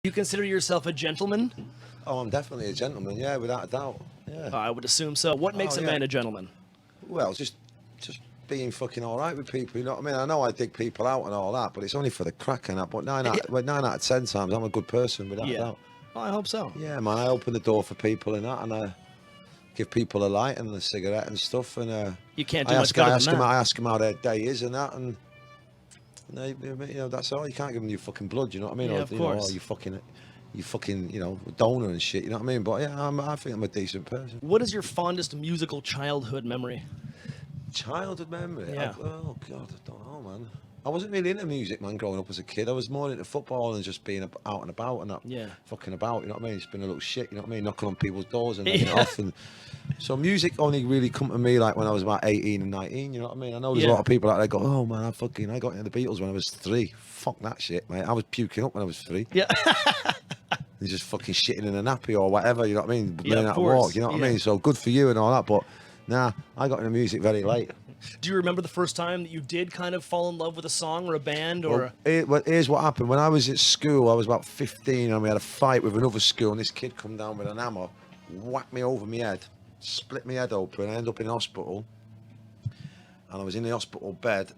You consider yourself a gentleman? Oh, I'm definitely a gentleman, yeah, without a doubt. Yeah. I would assume so. What makes a man a gentleman? Well, just being fucking all right with people, you know what I mean? I know I dig people out and all that, but it's only for the crack and that. But 9 out of 10 times, I'm a good person, without a doubt. Oh, I hope so. Yeah, man, I open the door for people and that, and I give people a light and a cigarette and stuff. And you can't do much better than that. I ask them how their day is and that, and they, you know, that's all. You can't give them your fucking blood, you know what I mean? Yeah, or, of course. Or you fucking, you know, donor and shit, you know what I mean? But yeah, I think I'm a decent person. What is your fondest musical childhood memory? Childhood memory? Yeah. Oh, God, I don't know, man. I wasn't really into music, man, growing up as a kid. I was more into football and just being out and about and not fucking about, you know what I mean? Just being a little shit, you know what I mean? Knocking on people's doors and letting it off. And so music only really come to me like when I was about 18 and 19, you know what I mean? I know there's a lot of people out there go, oh, man, I got into the Beatles when I was 3. Fuck that shit, mate. I was puking up when I was 3. Yeah. He's just fucking shitting in a nappy or whatever, you know what I mean? Yeah, learning how to walk, you know what I mean? So good for you and all that, but nah, I got into music very late. Do you remember the first time that you did kind of fall in love with a song or a band? Or Well, here's what happened. When I was at school, I was about 15, and we had a fight with another school, and this kid come down with an hammer, whacked me over my head, split my head open, I ended up in hospital, and I was in the hospital bed,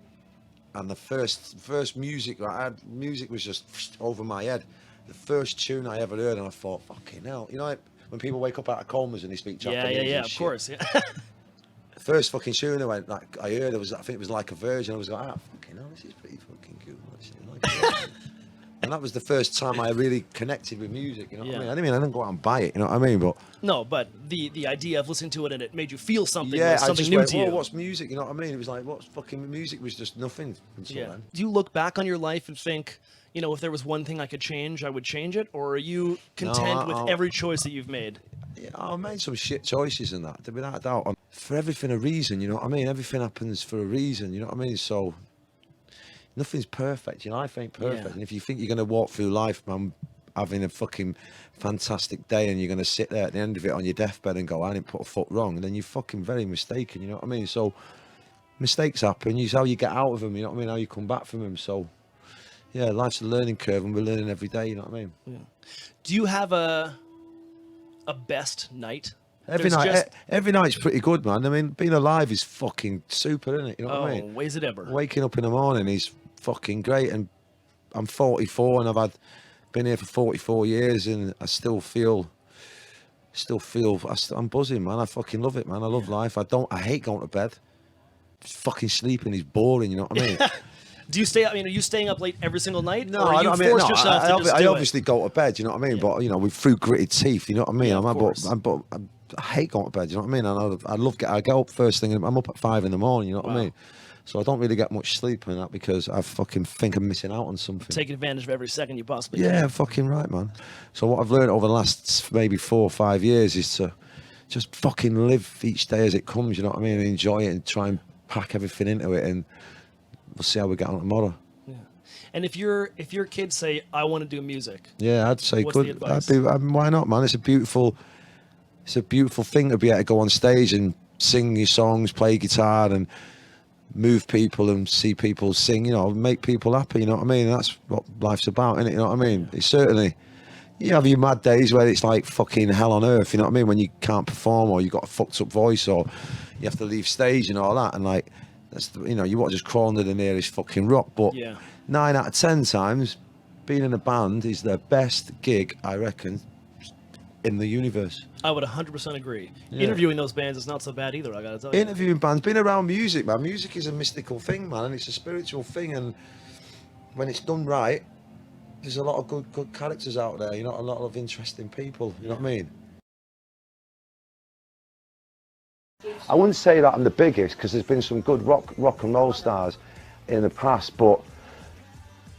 and the first music I had, music was just over my head. The first tune I ever heard, and I thought, fucking hell. You know, like when people wake up out of comas and they speak Japanese yeah, of course, yeah. First fucking tune I went, like, I heard, I think it was Like a Virgin. I was like, fucking hell, this is pretty fucking cool, actually. And that was the first time I really connected with music, you know what I mean? I didn't go out and buy it, you know what I mean? But no, but the idea of listening to it and it made you feel something, something I just new to you. What's music, you know what I mean? It was like, what's fucking music was just nothing until then. Do you look back on your life and think, you know, if there was one thing I could change, I would change it? Or are you content with every choice that you've made? Yeah, I made some shit choices and that, without a doubt. For everything a reason, you know what I mean? Everything happens for a reason, you know what I mean? So nothing's perfect, you know, life ain't perfect. Yeah. And if you think you're going to walk through life, man, having a fucking fantastic day and you're going to sit there at the end of it on your deathbed and go, I didn't put a foot wrong, then you're fucking very mistaken, you know what I mean? So mistakes happen, it's how you get out of them, you know what I mean? How you come back from them. So yeah, life's a learning curve and we're learning every day, you know what I mean? Yeah. Do you have a best night? Every night's pretty good, man. I mean, being alive is fucking super, isn't it? You know what I mean? Ways it ever. Waking up in the morning is fucking great, and I'm 44 and I've been here for 44 years, and I still feel I'm buzzing, man. I fucking love it, man. I love life. I hate going to bed. Fucking sleeping is boring, you know what I mean? Do you stay? I mean, are you staying up late every single night? No, or you force yourself to just do I obviously go to bed, you know what I mean? Yeah. But you know, through gritted teeth, you know what I mean? Yeah, I hate going to bed, you know what I mean? And I get up first thing, and I'm up at 5 in the morning, you know what I mean? So I don't really get much sleep in that because I fucking think I'm missing out on something. Taking advantage of every second you possibly can. Yeah, fucking right, man. So what I've learned over the last maybe 4 or 5 years is to just fucking live each day as it comes, you know what I mean? And enjoy it and try and pack everything into it, and we'll see how we get on tomorrow. Yeah. And if your kids say, I want to do music. Yeah, I'd say what's good. The advice? Why not, man? It's a beautiful thing to be able to go on stage and sing your songs, play guitar, and move people and see people sing. You know, make people happy. You know what I mean? That's what life's about, isn't it? You know what I mean? It's certainly. You have your mad days where it's like fucking hell on earth. You know what I mean? When you can't perform, or you got a fucked up voice, or you have to leave stage and all that, and like that's you know, you want to just crawl under the nearest fucking rock. But 9 out of 10 times, being in a band is the best gig, I reckon, in the universe. I would 100% agree. Yeah. Interviewing those bands is not so bad either, I gotta tell you. Interviewing bands, being around music, man. Music is a mystical thing, man, and it's a spiritual thing, and when it's done right, there's a lot of good characters out there, you know, a lot of interesting people, you know what I mean? I wouldn't say that I'm the biggest, because there's been some good rock and roll stars in the past, but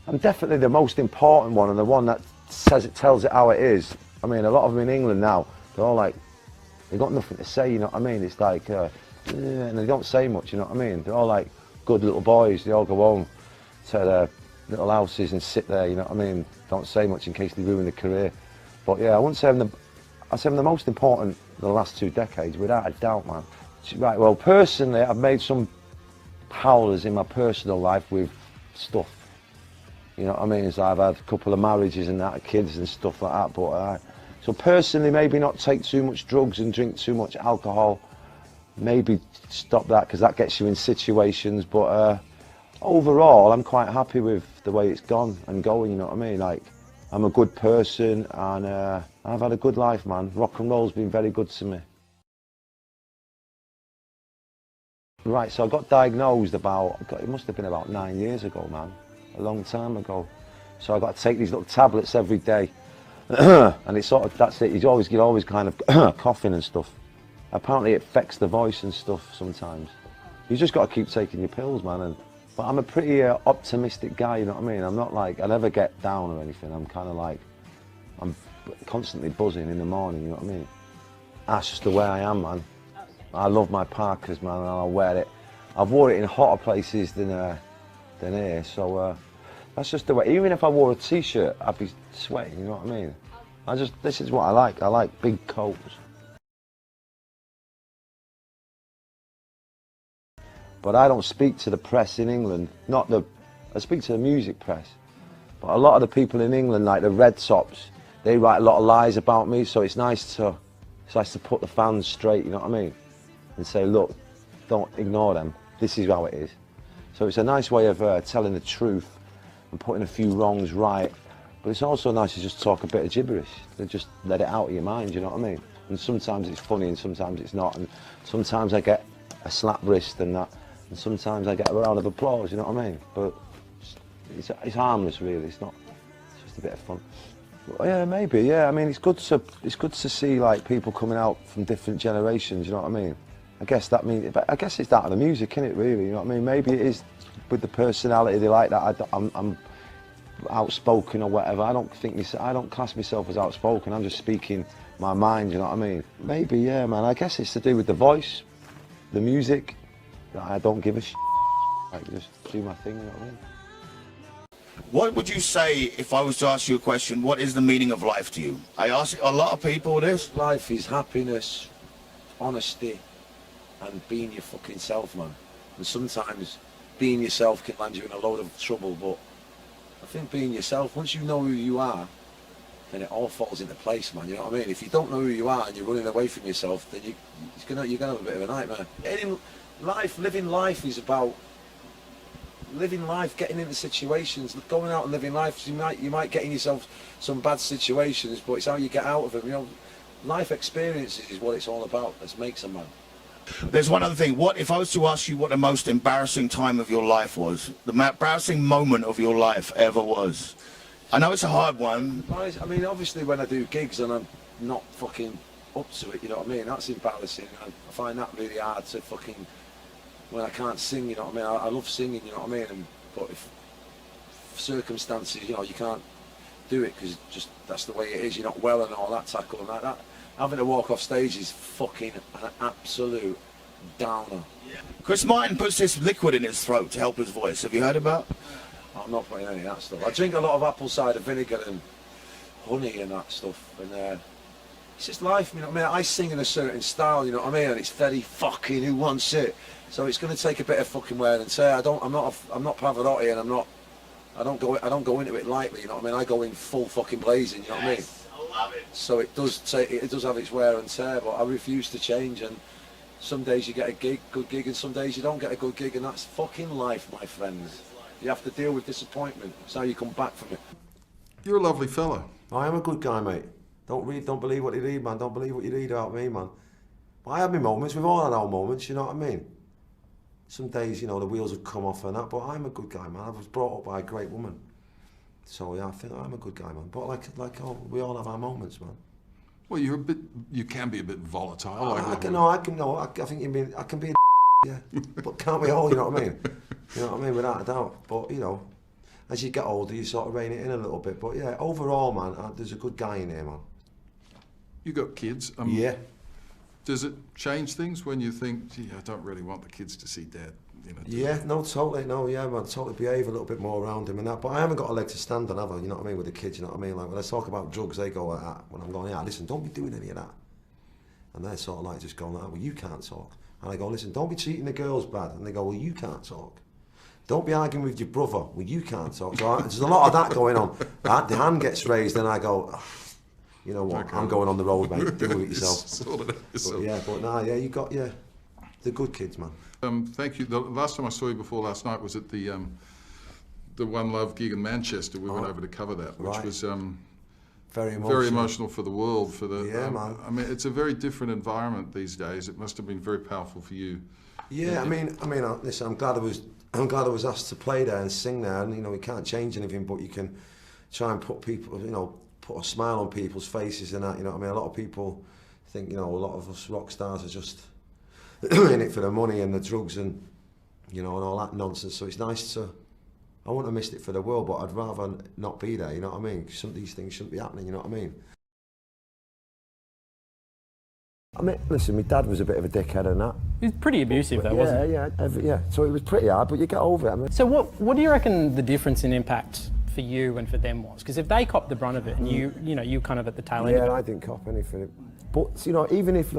I'm definitely the most important one, and the one that tells it how it is. I mean, a lot of them in England now, they're all like, they've got nothing to say, you know what I mean? It's like, and they don't say much, you know what I mean? They're all like good little boys, they all go home to their little houses and sit there, you know what I mean? Don't say much in case they ruin their career. But yeah, I wouldn't say I'd say I'm the most important in the last 2 decades, without a doubt, man. Right, well, personally, I've made some howlers in my personal life with stuff. You know what I mean? So I've had a couple of marriages and that, kids and stuff like that. But so personally, maybe not take too much drugs and drink too much alcohol. Maybe stop that, because that gets you in situations. But overall, I'm quite happy with the way it's gone and going. You know what I mean? Like, I'm a good person, and I've had a good life, man. Rock and roll's been very good to me. Right, so I got diagnosed it must have been about 9 years ago, man. A long time ago. So I got to take these little tablets every day. And it's sort of, that's it, you're always kind of coughing and stuff. Apparently it affects the voice and stuff sometimes. You just got to keep taking your pills, man. But I'm a pretty optimistic guy, you know what I mean? I'm not like, I never get down or anything. I'm kind of like, I'm constantly buzzing in the morning, you know what I mean? That's just the way I am, man. I love my Parkers, man, and I'll wear it. I've wore it in hotter places than here, so that's just the way. Even if I wore a t-shirt, I'd be sweating, you know what I mean? This is what I like big coats. But I don't speak to the press in England, I speak to the music press. But a lot of the people in England, like the Red Tops, they write a lot of lies about me, so it's nice to put the fans straight, you know what I mean? And say, look, don't ignore them, this is how it is. So it's a nice way of telling the truth and putting a few wrongs right, but it's also nice to just talk a bit of gibberish, to just let it out of your mind, you know what I mean? And sometimes it's funny and sometimes it's not, and sometimes I get a slap wrist and that, and sometimes I get a round of applause, you know what I mean? But it's harmless really, it's just a bit of fun. Well, yeah, maybe, yeah, I mean, it's good to see like people coming out from different generations, you know what I mean? I guess it's that of the music, isn't it, really? You know what I mean? Maybe it is with the personality they like that. I'm outspoken or whatever. I don't class myself as outspoken. I'm just speaking my mind. You know what I mean? Maybe, yeah, man. I guess it's to do with the voice, the music. I don't give a shit. Like, just do my thing. You know what I mean? What would you say if I was to ask you a question? What is the meaning of life to you? I ask a lot of people this. Life is happiness, honesty, and being your fucking self, man. And sometimes being yourself can land you in a load of trouble, but I think being yourself, once you know who you are, then it all falls into place, man, you know what I mean? If you don't know who you are and you're running away from yourself, then you're gonna have a bit of a nightmare. Living life is about living life, getting into situations, going out and living life. You might get in yourself some bad situations, but it's how you get out of them, you know? Life experiences is what it's all about. That makes a man. There's one other thing. What if I was to ask you what the most embarrassing time of your life was? The embarrassing moment of your life ever was? I know it's a hard one. I mean, obviously when I do gigs and I'm not fucking up to it, you know what I mean? That's embarrassing. I find that really hard to fucking, when I can't sing, you know what I mean? I love singing, you know what I mean? But if circumstances, you know, you can't do it because just that's the way it is. You're not well and all that tackle and that. Having to walk off stage is fucking an absolute downer. Yeah. Chris Martin puts this liquid in his throat to help his voice. Have you heard about? I'm not putting any of that stuff. I drink a lot of apple cider vinegar and honey and that stuff. And it's just life, you know what I mean? I sing in a certain style, you know what I mean? And it's very fucking who wants it. So it's going to take a bit of fucking wear and tear. I'm not Pavarotti, and I don't go into it lightly, you know what I mean? I go in full fucking blazing, you know what I mean? I love it. So it does have its wear and tear, but I refuse to change. And some days you get a good gig, and some days you don't get a good gig, and that's fucking life, my friends. You have to deal with disappointment. It's how you come back from it. You're a lovely fella. I am a good guy, mate. Don't believe what you read, man. Don't believe what you read about me, man. But I have my moments. We've all had our moments, you know what I mean? Some days, you know, the wheels have come off and that, but I'm a good guy, man. I was brought up by a great woman. So yeah, I think I'm a good guy, man. But we all have our moments, man. Well, you can be a bit volatile. I think you mean, I can be a yeah. But can't we all, you know what I mean? You know what I mean, without a doubt. But, you know, as you get older, you sort of rein it in a little bit. But yeah, overall, man, there's a good guy in here, man. You got kids. Yeah. Does it change things when you think, gee, I don't really want the kids to see Dad? You know, yeah, no, totally, no, yeah, man, totally behave a little bit more around him and that. But I haven't got a leg to stand on, have I? You know what I mean, with the kids, you know what I mean? Like, when I talk about drugs, they go like that. When I'm going, yeah, listen, don't be doing any of that. And they're sort of like just going like, well, you can't talk. And I go, listen, don't be treating the girls bad. And they go, well, you can't talk. don't be arguing with your brother. Well, you can't talk. So there's a lot of that going on. The hand gets raised, and I go, oh, you know what? Okay. I'm going on the road, mate. Deal with it yourself. Yeah, you got the good kids, man. Thank you. The last time I saw you before last night was at the One Love gig in Manchester. We went over to cover that, which was very emotional for the world. Man. I mean, it's a very different environment these days. It must have been very powerful for you. Yeah, I mean, listen, I'm glad I was asked to play there and sing there, and we can't change anything, but you can try and put people, put a smile on people's faces and that. I mean, a lot of people think, a lot of us rock stars are just in it for the money and the drugs and and all that nonsense. So it's nice to. I wouldn't have missed it for the world, but I'd rather not be there. You know what I mean? Some of these things shouldn't be happening. You know what I mean? Listen, my dad was a bit of a dickhead and that. He was pretty abusive though, wasn't he? Yeah. So it was pretty hard, but you get over it. So what do you reckon the difference in impact for you and for them was? Because if they copped the brunt of it and you kind of at the tail end of it. Yeah, I didn't cop anything. But even if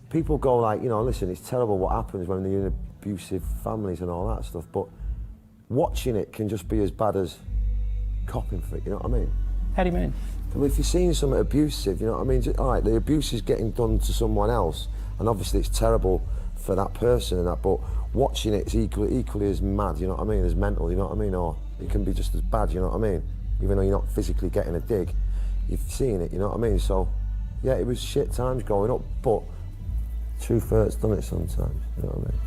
people go listen, it's terrible what happens when you're in abusive families and all that stuff, but watching it can just be as bad as copping for it, you know what I mean? How do you mean? Well, if you're seeing something abusive, you know what I mean? All right, the abuse is getting done to someone else, and obviously it's terrible for that person and that, but watching it's equally as mad, you know what I mean, as mental, you know what I mean? Or it can be just as bad, you know what I mean? Even though you're not physically getting a dig, you're seeing it, you know what I mean? So, yeah, it was shit times growing up, but truth hurts, done it sometimes, you know what I mean?